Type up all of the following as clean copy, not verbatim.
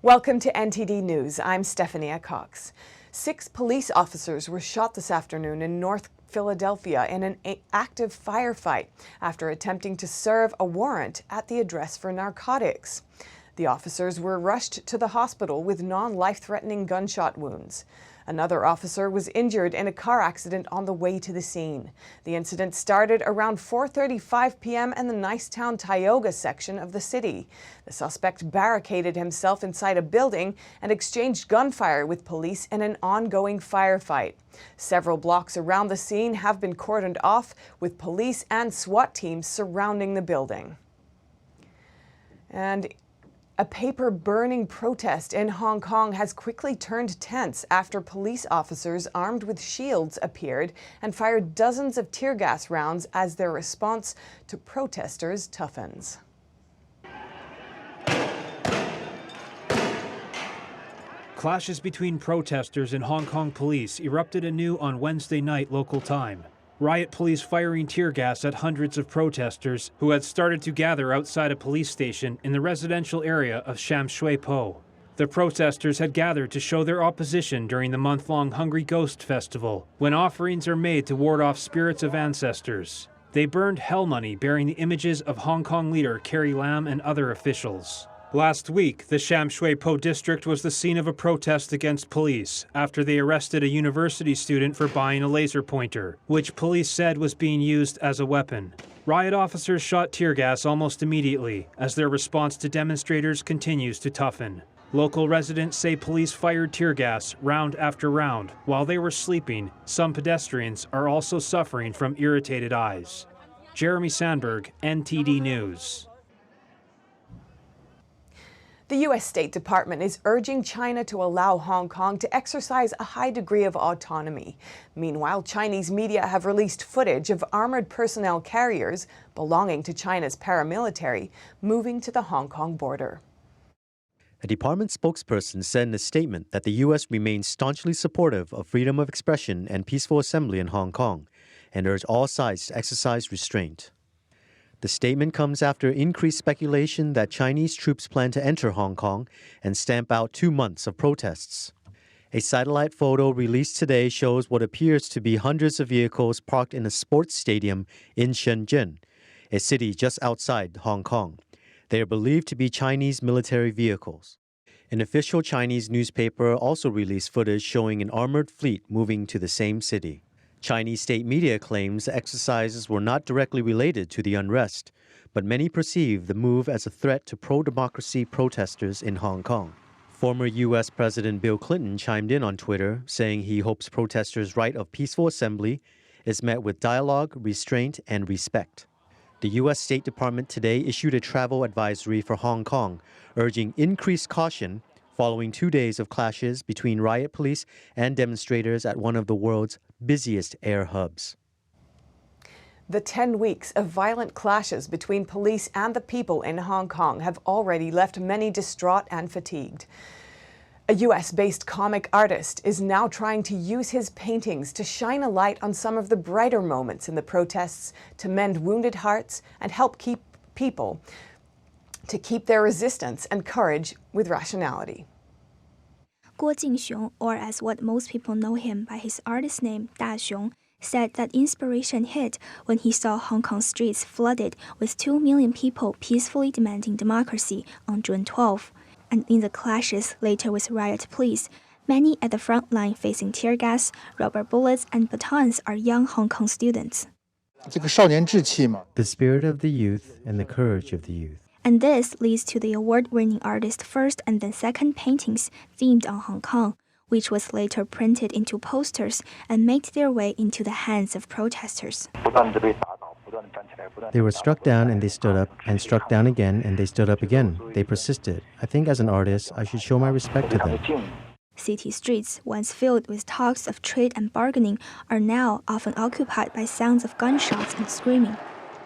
Welcome to NTD News. I'm Stephanie Cox. 6 police officers were shot this afternoon in North Philadelphia in an active firefight after attempting to serve a warrant at the address for narcotics. The officers were rushed to the hospital with non-life-threatening gunshot wounds. Another officer was injured in a car accident on the way to the scene. The incident started around 4:35 p.m. in the Nicetown Tioga section of the city. The suspect barricaded himself inside a building and exchanged gunfire with police in an ongoing firefight. Several blocks around the scene have been cordoned off, with police and SWAT teams surrounding the building. And a paper-burning protest in Hong Kong has quickly turned tense after police officers armed with shields appeared and fired dozens of tear gas rounds as their response to protesters toughens. Clashes between protesters and Hong Kong police erupted anew on Wednesday night local time. Riot police firing tear gas at hundreds of protesters who had started to gather outside a police station in the residential area of Sham Shui Po. The protesters had gathered to show their opposition during the month-long Hungry Ghost Festival, when offerings are made to ward off spirits of ancestors. They burned hell money bearing the images of Hong Kong leader Carrie Lam and other officials. Last week, the Sham Shui Po district was the scene of a protest against police after they arrested a university student for buying a laser pointer, which police said was being used as a weapon. Riot officers shot tear gas almost immediately as their response to demonstrators continues to toughen. Local residents say police fired tear gas round after round. While they were sleeping, some pedestrians are also suffering from irritated eyes. Jeremy Sandberg, NTD News. The U.S. State Department is urging China to allow Hong Kong to exercise a high degree of autonomy. Meanwhile, Chinese media have released footage of armored personnel carriers belonging to China's paramilitary moving to the Hong Kong border. A department spokesperson said in a statement that the U.S. remains staunchly supportive of freedom of expression and peaceful assembly in Hong Kong and urged all sides to exercise restraint. The statement comes after increased speculation that Chinese troops plan to enter Hong Kong and stamp out 2 months of protests. A satellite photo released today shows what appears to be hundreds of vehicles parked in a sports stadium in Shenzhen, a city just outside Hong Kong. They are believed to be Chinese military vehicles. An official Chinese newspaper also released footage showing an armored fleet moving to the same city. Chinese state media claims the exercises were not directly related to the unrest, but many perceive the move as a threat to pro-democracy protesters in Hong Kong. Former U.S. President Bill Clinton chimed in on Twitter, saying he hopes protesters' right of peaceful assembly is met with dialogue, restraint, and respect. The U.S. State Department today issued a travel advisory for Hong Kong, urging increased caution following 2 days of clashes between riot police and demonstrators at one of the world's busiest air hubs. The 10 weeks of violent clashes between police and the people in Hong Kong have already left many distraught and fatigued. A U.S.-based comic artist is now trying to use his paintings to shine a light on some of the brighter moments in the protests, to mend wounded hearts and help keep people to keep their resistance and courage with rationality. Guo Jingxiong, or as what most people know him by his artist name Da Xiong, said that inspiration hit when he saw Hong Kong streets flooded with 2 million people peacefully demanding democracy on June 12. And in the clashes later with riot police, many at the front line facing tear gas, rubber bullets, and batons are young Hong Kong students. The spirit of the youth and the courage of the youth. And this leads to the award-winning artist's first and then second paintings themed on Hong Kong, which was later printed into posters and made their way into the hands of protesters. They were struck down and they stood up, and struck down again and they stood up again. They persisted. I think as an artist, I should show my respect to them. City streets, once filled with talks of trade and bargaining, are now often occupied by sounds of gunshots and screaming.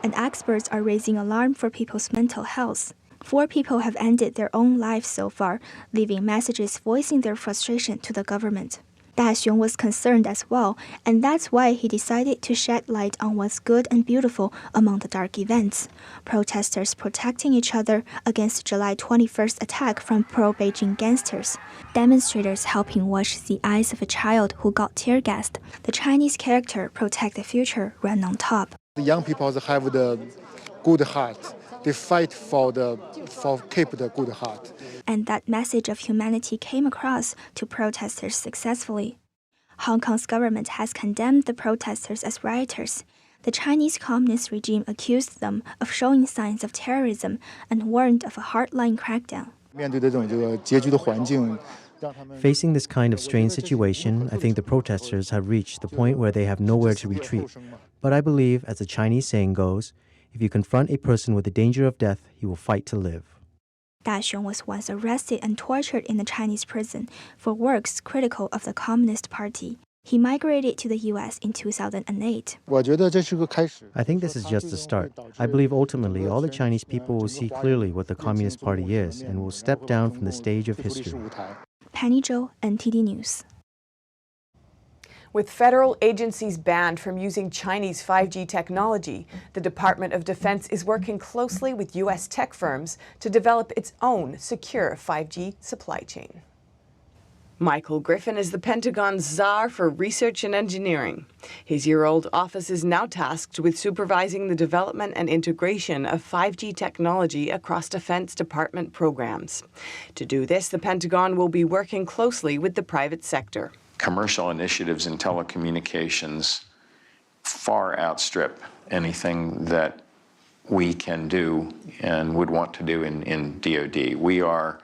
And experts are raising alarm for people's mental health. 4 people have ended their own lives so far, leaving messages voicing their frustration to the government. Da Xiong was concerned as well, and that's why he decided to shed light on what's good and beautiful among the dark events. Protesters protecting each other against July 21st attack from pro-Beijing gangsters. Demonstrators helping wash the eyes of a child who got tear-gassed. The Chinese character Protect the Future ran on top. The young people have the good heart. They fight for keep the good heart. And that message of humanity came across to protesters successfully. Hong Kong's government has condemned the protesters as rioters. The Chinese Communist regime accused them of showing signs of terrorism and warned of a hardline crackdown. Facing this kind of strange situation, I think the protesters have reached the point where they have nowhere to retreat. But I believe, as the Chinese saying goes, if you confront a person with the danger of death, he will fight to live. Da Xiong was once arrested and tortured in a Chinese prison for works critical of the Communist Party. He migrated to the U.S. in 2008. I think this is just the start. I believe ultimately all the Chinese people will see clearly what the Communist Party is and will step down from the stage of history. Penny Zhou, NTD News. With federal agencies banned from using Chinese 5G technology, the Department of Defense is working closely with U.S. tech firms to develop its own secure 5G supply chain. Michael Griffin is the Pentagon's czar for research and engineering. His year-old office is now tasked with supervising the development and integration of 5G technology across Defense Department programs. To do this, the Pentagon will be working closely with the private sector. Commercial initiatives in telecommunications far outstrip anything that we can do and would want to do in DoD. We are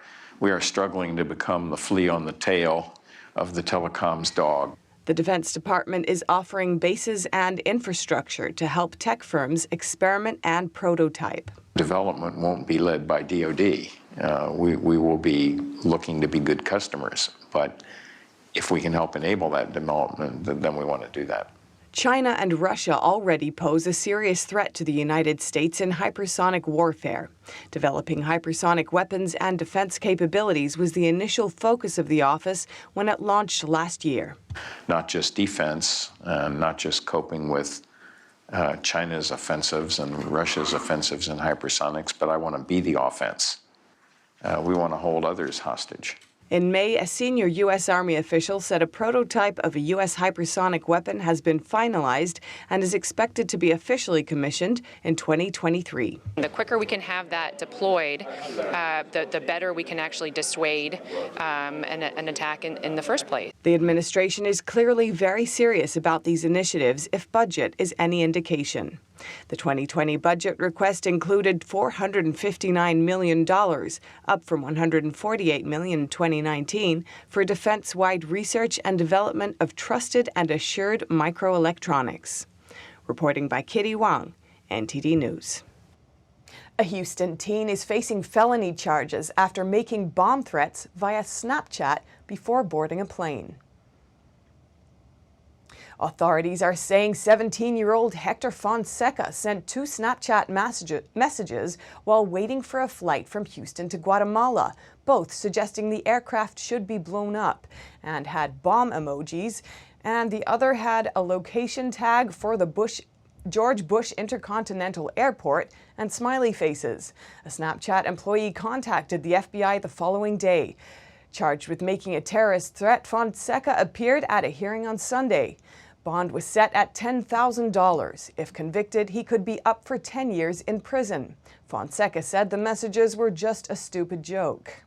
struggling to become the flea on the tail of the telecoms dog. The Defense Department is offering bases and infrastructure to help tech firms experiment and prototype. Development won't be led by DoD. We will be looking to be good customers, but if we can help enable that development, then we want to do that. China and Russia already pose a serious threat to the United States in hypersonic warfare. Developing hypersonic weapons and defense capabilities was the initial focus of the office when it launched last year. Not just defense, not just coping with China's offensives and Russia's offensives in hypersonics, but I want to be the offense. We want to hold others hostage. In May, a senior U.S. Army official said a prototype of a U.S. hypersonic weapon has been finalized and is expected to be officially commissioned in 2023. The quicker we can have that deployed, the better we can actually dissuade an attack in the first place. The administration is clearly very serious about these initiatives if budget is any indication. The 2020 budget request included $459 million, up from $148 million in 2019, for defense-wide research and development of trusted and assured microelectronics. Reporting by Kitty Wang, NTD News. A Houston teen is facing felony charges after making bomb threats via Snapchat before boarding a plane. Authorities are saying 17-year-old Hector Fonseca sent 2 Snapchat messages while waiting for a flight from Houston to Guatemala, both suggesting the aircraft should be blown up, and had bomb emojis, and the other had a location tag for the George Bush Intercontinental Airport and smiley faces. A Snapchat employee contacted the FBI the following day. Charged with making a terrorist threat, Fonseca appeared at a hearing on Sunday. Bond was set at $10,000. If convicted, he could be up for 10 years in prison. Fonseca said the messages were just a stupid joke.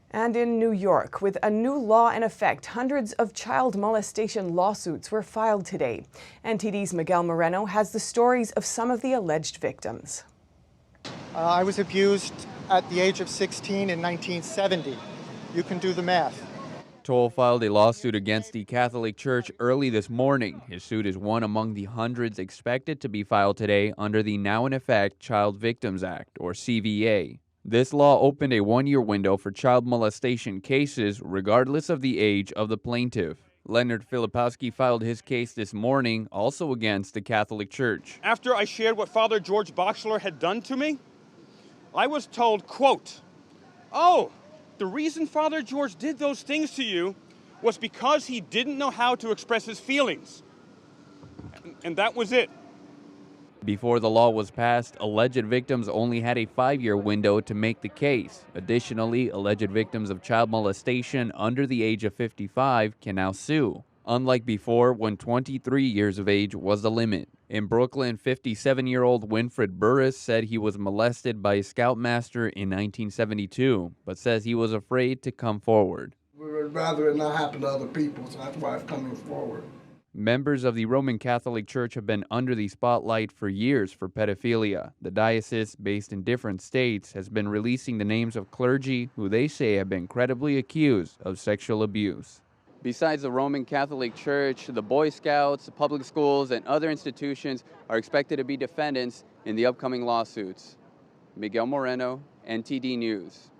And in New York, with a new law in effect, hundreds of child molestation lawsuits were filed today. NTD's Miguel Moreno has the stories of some of the alleged victims. I was abused at the age of 16 in 1970. You can do the math. Toll filed a lawsuit against the Catholic Church early this morning. His suit is one among the hundreds expected to be filed today under the now in effect Child Victims Act, or CVA. This law opened a one-year window for child molestation cases, regardless of the age of the plaintiff. Leonard Filipowski filed his case this morning, also against the Catholic Church. After I shared what Father George Boxler had done to me, I was told, quote, "Oh, the reason Father George did those things to you was because he didn't know how to express his feelings. And that was it. Before the law was passed, alleged victims only had a 5-year window to make the case. Additionally, alleged victims of child molestation under the age of 55 can now sue, unlike before when 23 years of age was the limit. In Brooklyn, 57-year-old Winfred Burris said he was molested by a scoutmaster in 1972, but says he was afraid to come forward. We would rather it not happen to other people, so that's why I'm coming forward. Members of the Roman Catholic Church have been under the spotlight for years for pedophilia. The diocese, based in different states, has been releasing the names of clergy who they say have been credibly accused of sexual abuse. Besides the Roman Catholic Church, the Boy Scouts, the public schools, and other institutions are expected to be defendants in the upcoming lawsuits. Miguel Moreno, NTD News.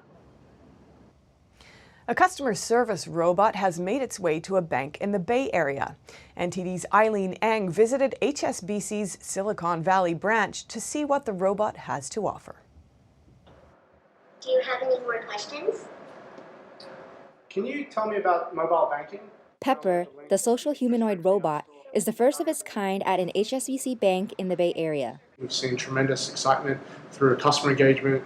A customer service robot has made its way to a bank in the Bay Area. NTD's Eileen Eng visited HSBC's Silicon Valley branch to see what the robot has to offer. Do you have any more questions? Can you tell me about mobile banking? Pepper, the social humanoid robot, is the first of its kind at an HSBC bank in the Bay Area. We've seen tremendous excitement through customer engagement,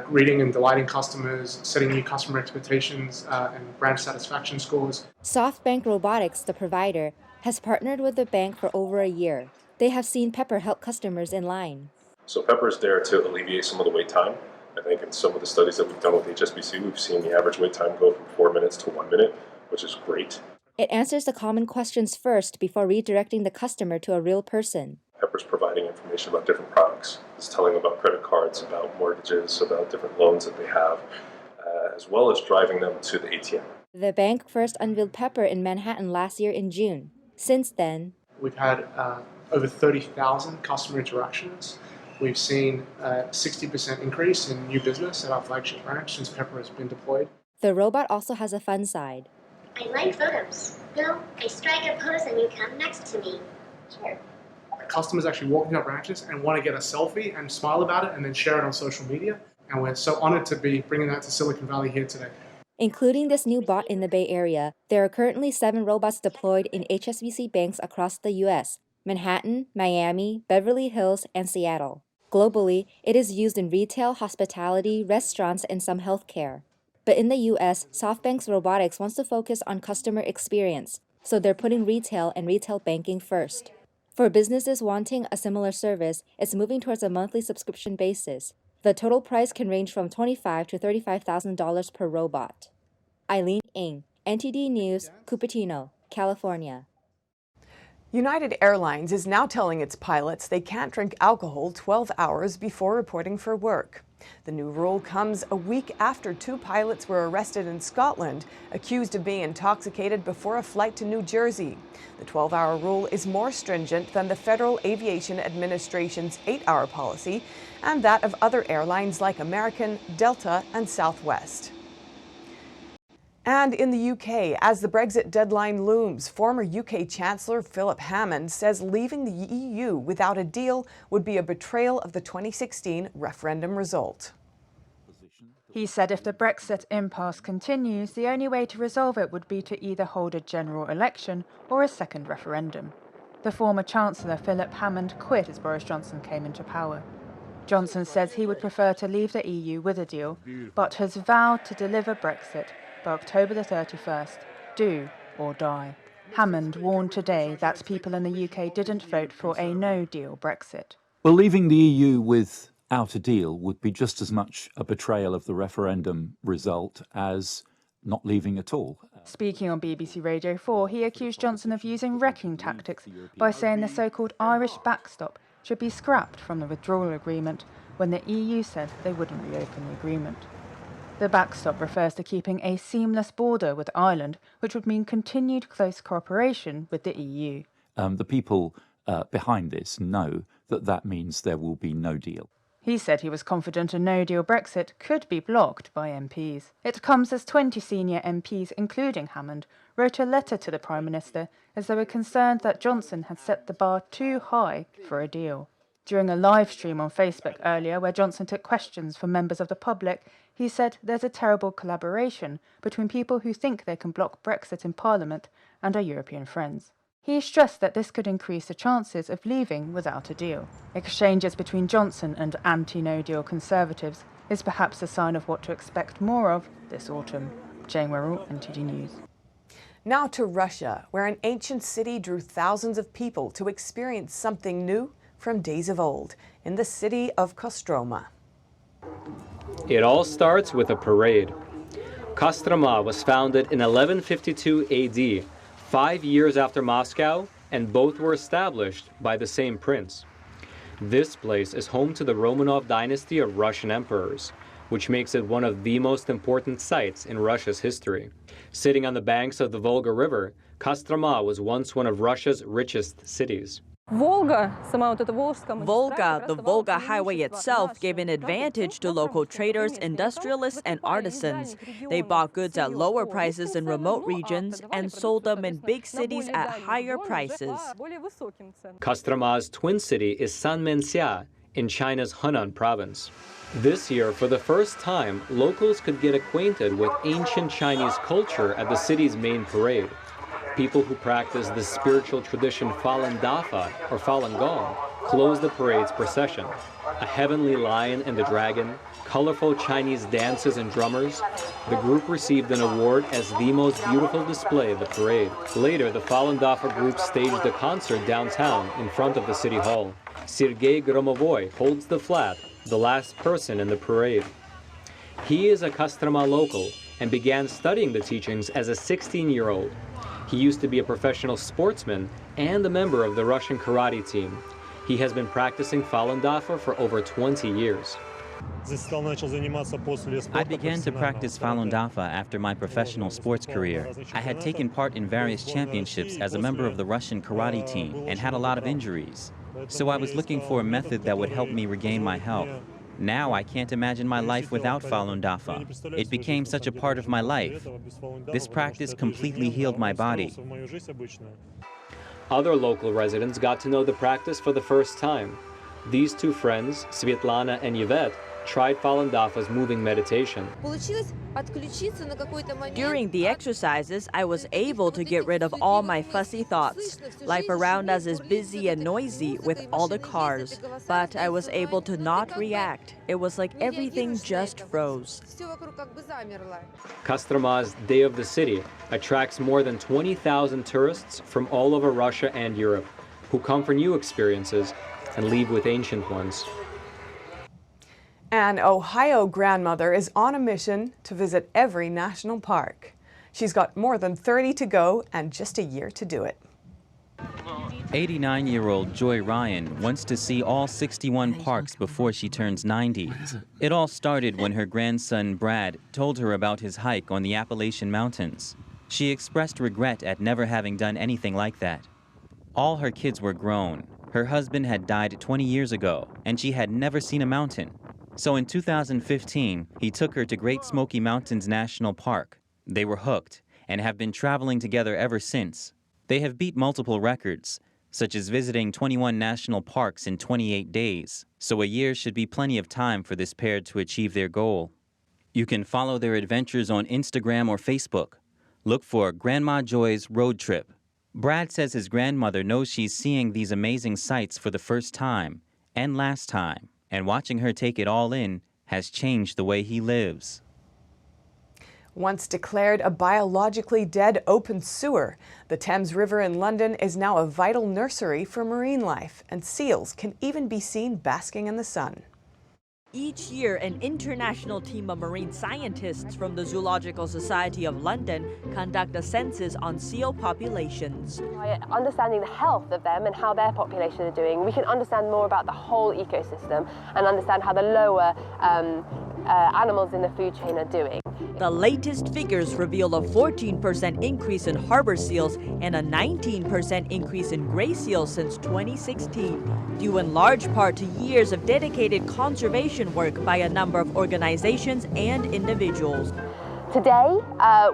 greeting and delighting customers, setting new customer expectations and branch satisfaction scores. SoftBank Robotics, the provider, has partnered with the bank for over a year. They have seen Pepper help customers in line. So Pepper is there to alleviate some of the wait time. I think in some of the studies that we've done with HSBC, we've seen the average wait time go from 4 minutes to 1 minute, which is great. It answers the common questions first before redirecting the customer to a real person. Pepper's providing information about different products. It's telling them about credit cards, about mortgages, about different loans that they have, as well as driving them to the ATM. The bank first unveiled Pepper in Manhattan last year in June. Since then, we've had over 30,000 customer interactions. We've seen a 60% increase in new business at our flagship branch since Pepper has been deployed. The robot also has a fun side. I like photos. I strike a pose and you come next to me. Sure. Customers actually walk into our branches and want to get a selfie and smile about it and then share it on social media. And we're so honored to be bringing that to Silicon Valley here today. Including this new bot in the Bay Area, there are currently 7 robots deployed in HSBC banks across the U.S., Manhattan, Miami, Beverly Hills, and Seattle. Globally, it is used in retail, hospitality, restaurants, and some healthcare. But in the U.S., SoftBank's robotics wants to focus on customer experience, so they're putting retail and retail banking first. For businesses wanting a similar service, it's moving towards a monthly subscription basis. The total price can range from $25,000 to $35,000 per robot. Eileen Ing, NTD News, Cupertino, California. United Airlines is now telling its pilots they can't drink alcohol 12 hours before reporting for work. The new rule comes a week after 2 pilots were arrested in Scotland, accused of being intoxicated before a flight to New Jersey. The 12-hour rule is more stringent than the Federal Aviation Administration's 8-hour policy and that of other airlines like American, Delta, and Southwest. And in the UK, as the Brexit deadline looms, former UK Chancellor Philip Hammond says leaving the EU without a deal would be a betrayal of the 2016 referendum result. He said if the Brexit impasse continues, the only way to resolve it would be to either hold a general election or a second referendum. The former Chancellor Philip Hammond quit as Boris Johnson came into power. Johnson says he would prefer to leave the EU with a deal, but has vowed to deliver Brexit by October the 31st, do or die. Hammond warned today that people in the UK didn't vote for a no-deal Brexit. Well, leaving the EU without a deal would be just as much a betrayal of the referendum result as not leaving at all. Speaking on BBC Radio 4, he accused Johnson of using wrecking tactics by saying the so-called Irish backstop should be scrapped from the withdrawal agreement when the EU said they wouldn't reopen the agreement. The backstop refers to keeping a seamless border with Ireland, which would mean continued close cooperation with the EU. The people behind this know that that means there will be no deal. He said he was confident a no-deal Brexit could be blocked by MPs. It comes as 20 senior MPs, including Hammond, wrote a letter to the Prime Minister as they were concerned that Johnson had set the bar too high for a deal. During a live stream on Facebook earlier, where Johnson took questions from members of the public, he said there's a terrible collaboration between people who think they can block Brexit in Parliament and our European friends. He stressed that this could increase the chances of leaving without a deal. Exchanges between Johnson and anti-no deal Conservatives is perhaps a sign of what to expect more of this autumn. Jane Werrell, NTD News. Now to Russia, where an ancient city drew thousands of people to experience something new from days of old, in the city of Kostroma. It all starts with a parade. Kostroma was founded in 1152 AD, 5 years after Moscow, and both were established by the same prince. This place is home to the Romanov dynasty of Russian emperors, which makes it one of the most important sites in Russia's history. Sitting on the banks of the Volga River, Kostroma was once one of Russia's richest cities. Volga, the Volga highway itself, gave an advantage to local traders, industrialists, and artisans. They bought goods at lower prices in remote regions and sold them in big cities at higher prices. Kostroma's twin city is Sanmenxia in China's Henan province. This year, for the first time, locals could get acquainted with ancient Chinese culture at the city's main parade. People who practice the spiritual tradition Falun Dafa or Falun Gong close the parade's procession. A heavenly lion and a dragon, colorful Chinese dances and drummers. The group received an award as the most beautiful display of the parade. Later, the Falun Dafa group staged a concert downtown in front of the city hall. Sergei Gromovoy holds the flag, the last person in the parade. He is a Kostroma local and began studying the teachings as a 16-year-old. He used to be a professional sportsman and a member of the Russian karate team. He has been practicing Falun Dafa for over 20 years. I began to practice Falun Dafa after my professional sports career. I had taken part in various championships as a member of the Russian karate team and had a lot of injuries. So I was looking for a method that would help me regain my health. Now I can't imagine my life without Falun Dafa. It became such a part of my life. This practice completely healed my body. Other local residents got to know the practice for the first time. These two friends, Svetlana and Yvette, tried Falun Dafa's moving meditation. During the exercises, I was able to get rid of all my fussy thoughts. Life around us is busy and noisy with all the cars, but I was able to not react. It was like everything just froze. Kostroma's Day of the City attracts more than 20,000 tourists from all over Russia and Europe who come for new experiences and leave with ancient ones. An Ohio grandmother is on a mission to visit every national park. She's got more than 30 to go and just a year to do it. 89-year-old Joy Ryan wants to see all 61 parks before she turns 90. It all started when her grandson Brad told her about his hike on the Appalachian Mountains. She expressed regret at never having done anything like that. All her kids were grown. Her husband had died 20 years ago, and she had never seen a mountain. So in 2015, he took her to Great Smoky Mountains National Park. They were hooked and have been traveling together ever since. They have beat multiple records, such as visiting 21 national parks in 28 days. So a year should be plenty of time for this pair to achieve their goal. You can follow their adventures on Instagram or Facebook. Look for Grandma Joy's Road Trip. Brad says his grandmother knows she's seeing these amazing sights for the first time and last time. And watching her take it all in has changed the way he lives. Once declared a biologically dead open sewer, the Thames River in London is now a vital nursery for marine life, and seals can even be seen basking in the sun. Each year, an international team of marine scientists from the Zoological Society of London conduct a census on seal populations. By understanding the health of them and how their population are doing, we can understand more about the whole ecosystem and understand how the lower animals in the food chain are doing. The latest figures reveal a 14% increase in harbor seals and a 19% increase in gray seals since 2016, due in large part to years of dedicated conservation work by a number of organizations and individuals. Today,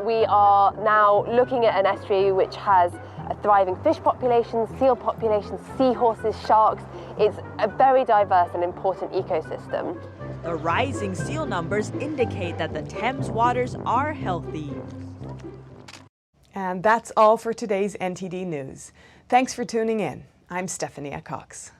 we are now looking at an estuary which has thriving fish populations, seal populations, seahorses, sharks. It's a very diverse and important ecosystem. The rising seal numbers indicate that the Thames waters are healthy. And that's all for today's NTD News. Thanks for tuning in. I'm Stephanie Cox.